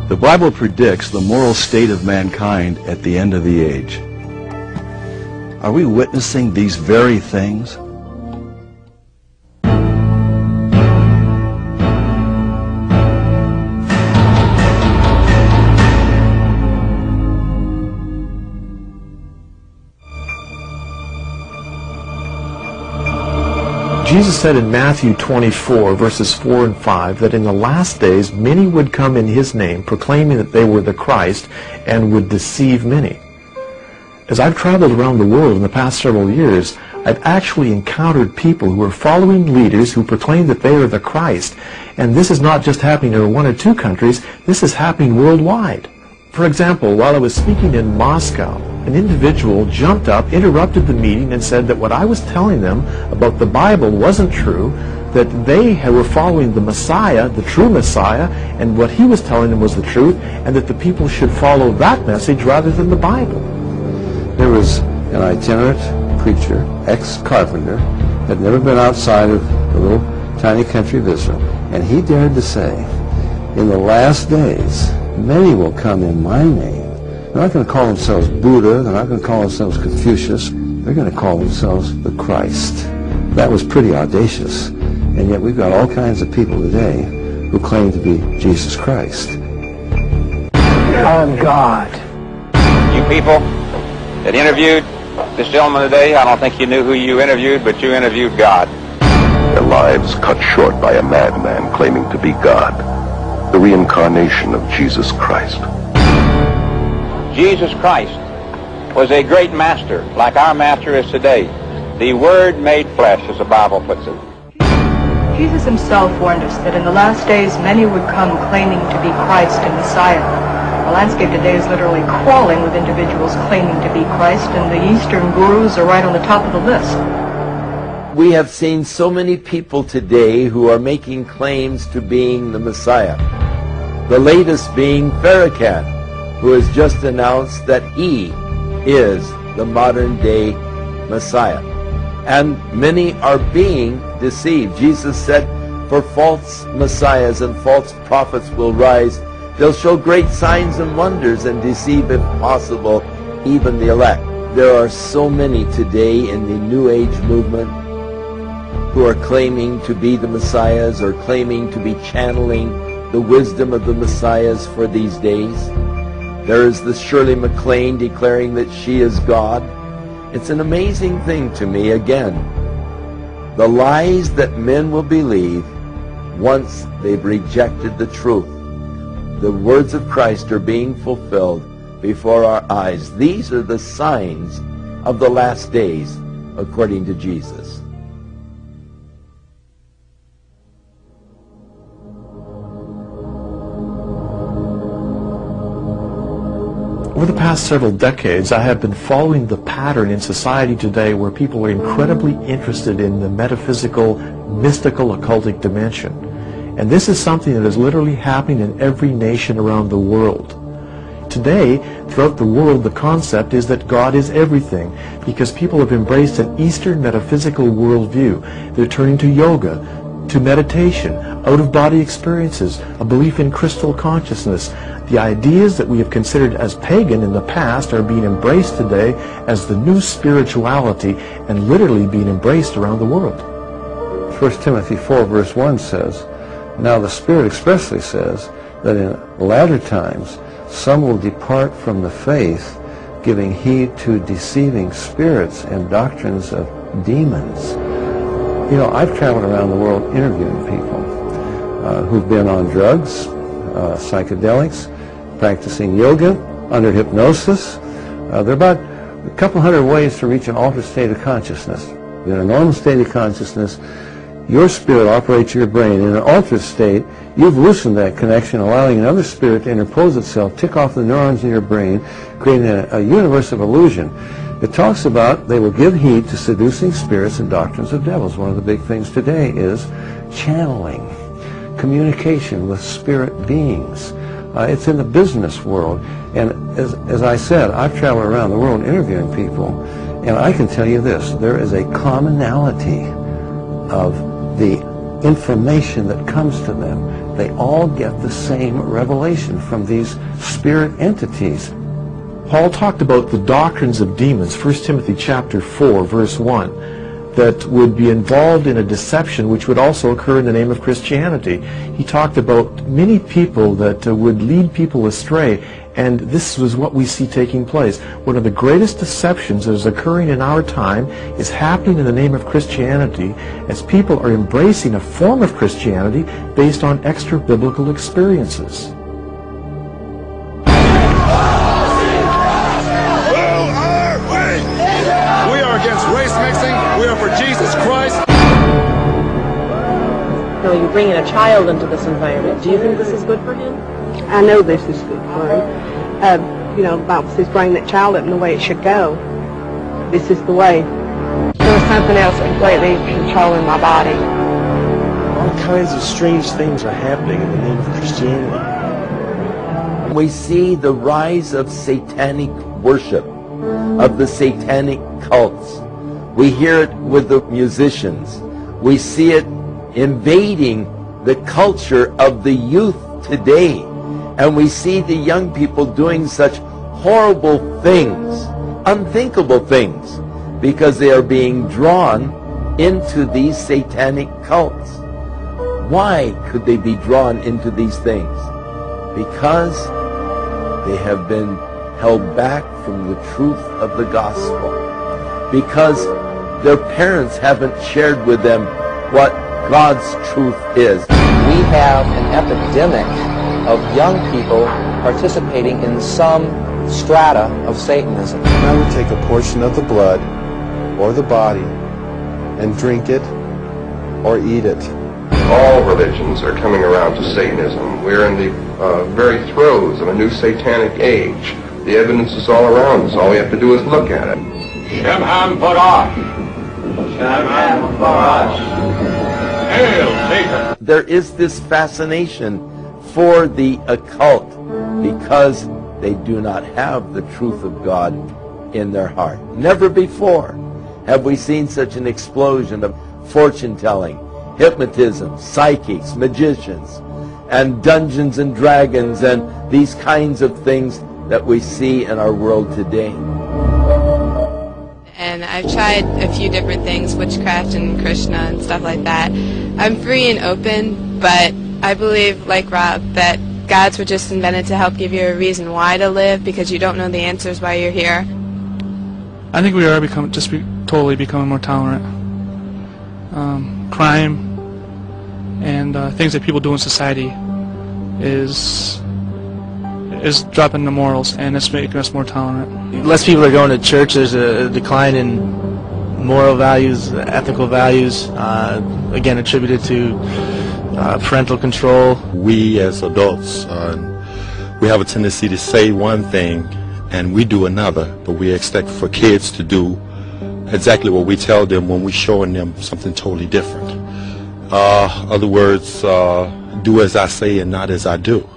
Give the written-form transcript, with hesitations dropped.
The Bible predicts the moral state of mankind at the end of the age. Are we witnessing these very things? Jesus said in Matthew 24, verses 4 and 5, that in the last days many would come in his name, proclaiming that they were the Christ, and would deceive many. As I've traveled around the world in the past several years, I've actually encountered people who are following leaders who proclaim that they are the Christ. And this is not just happening in one or two countries, this is happening worldwide. For example, while I was speaking in Moscow, an individual jumped up, interrupted the meeting, and said that what I was telling them about the Bible wasn't true, that they were following the Messiah, the true Messiah, and what he was telling them was the truth, and that the people should follow that message rather than the Bible. There was an itinerant preacher, ex-carpenter, had never been outside of the little tiny country of Israel, and he dared to say, in the last days, many will come in my name. They're not going to call themselves Buddha. They're not going to call themselves Confucius. They're going to call themselves the Christ. That was pretty audacious. And yet we've got all kinds of people today who claim to be Jesus Christ. I'm God. You people that interviewed this gentleman today, I don't think you knew who you interviewed, but you interviewed God. Their lives cut short by a madman claiming to be God, the reincarnation of Jesus Christ. Jesus Christ was a great master, like our master is today. The Word made flesh, as the Bible puts it. Jesus himself warned us that in the last days many would come claiming to be Christ and Messiah. The landscape today is literally crawling with individuals claiming to be Christ, and the Eastern gurus are right on the top of the list. We have seen so many people today who are making claims to being the Messiah. The latest being Farrakhan, who has just announced that he is the modern-day Messiah. And many are being deceived. Jesus said, for false messiahs and false prophets will rise. They'll show great signs and wonders and deceive, if possible, even the elect. There are so many today in the New Age movement who are claiming to be the messiahs or claiming to be channeling the wisdom of the messiahs for these days. There is the Shirley MacLaine declaring that she is God. It's an amazing thing to me, again, the lies that men will believe once they've rejected the truth. The words of Christ are being fulfilled before our eyes. These are the signs of the last days, according to Jesus. Over the past several decades, I have been following the pattern in society today where people are incredibly interested in the metaphysical, mystical, occultic dimension. And this is something that is literally happening in every nation around the world. Today, throughout the world, the concept is that God is everything, because people have embraced an Eastern metaphysical worldview. They're turning to yoga, to meditation, out-of-body experiences, a belief in crystal consciousness. The ideas that we have considered as pagan in the past are being embraced today as the new spirituality and literally being embraced around the world. 1 Timothy 4 verse 1 says, now the Spirit expressly says that in latter times some will depart from the faith, giving heed to deceiving spirits and doctrines of demons. You know, I've traveled around the world interviewing people who've been on drugs, psychedelics, practicing yoga, under hypnosis. There are about a couple hundred ways to reach an altered state of consciousness. In a normal state of consciousness, your spirit operates your brain. In an altered state, you've loosened that connection, allowing another spirit to interpose itself, tick off the neurons in your brain, creating a universe of illusion. It talks about they will give heed to seducing spirits and doctrines of devils. One of the big things today is channeling, communication with spirit beings. It's in the business world. And as I said, I've traveled around the world interviewing people, and I can tell you this, there is a commonality of the information that comes to them. They all get the same revelation from these spirit entities. Paul talked about the doctrines of demons, 1 Timothy chapter 4, verse 1, that would be involved in a deception which would also occur in the name of Christianity. He talked about many people that would lead people astray, and this was what we see taking place. One of the greatest deceptions that is occurring in our time is happening in the name of Christianity, as people are embracing a form of Christianity based on extra-biblical experiences. You're bringing a child into this environment. Do you think this is good for him? I know this is good for him. The Bible says bring that child up in the way it should go. This is the way. There was something else completely controlling my body. All kinds of strange things are happening in the name of Christianity. We see the rise of satanic worship, of the satanic cults. We hear it with the musicians. We see it invading the culture of the youth today. And we see the young people doing such horrible things, unthinkable things, because they are being drawn into these satanic cults. Why could they be drawn into these things? Because they have been held back from the truth of the gospel. Because their parents haven't shared with them what God's truth is. We have an epidemic of young people participating in some strata of Satanism. I would take a portion of the blood or the body and drink it or eat it. All religions are coming around to Satanism. We're in the very throes of a new satanic age. The evidence is all around us. All we have to do is look at it. Shemham Farah. Shemham Farah. Hail Satan. There is this fascination for the occult because they do not have the truth of God in their heart. Never before have we seen such an explosion of fortune-telling, hypnotism, psychics, magicians, and Dungeons and Dragons, and these kinds of things that we see in our world today. And I've tried a few different things, witchcraft and Krishna and stuff like that. I'm free and open, but I believe, like Rob, that God's were just invented to help give you a reason why to live, because you don't know the answers why you're here. I think we are totally becoming more tolerant. Crime and things that people do in society is dropping the morals, and it's making us more tolerant. Less people are going to church. There's a decline in moral values, ethical values, again attributed to parental control. We as adults, we have a tendency to say one thing and we do another, but we expect for kids to do exactly what we tell them when we're showing them something totally different. Other words, do as I say and not as I do.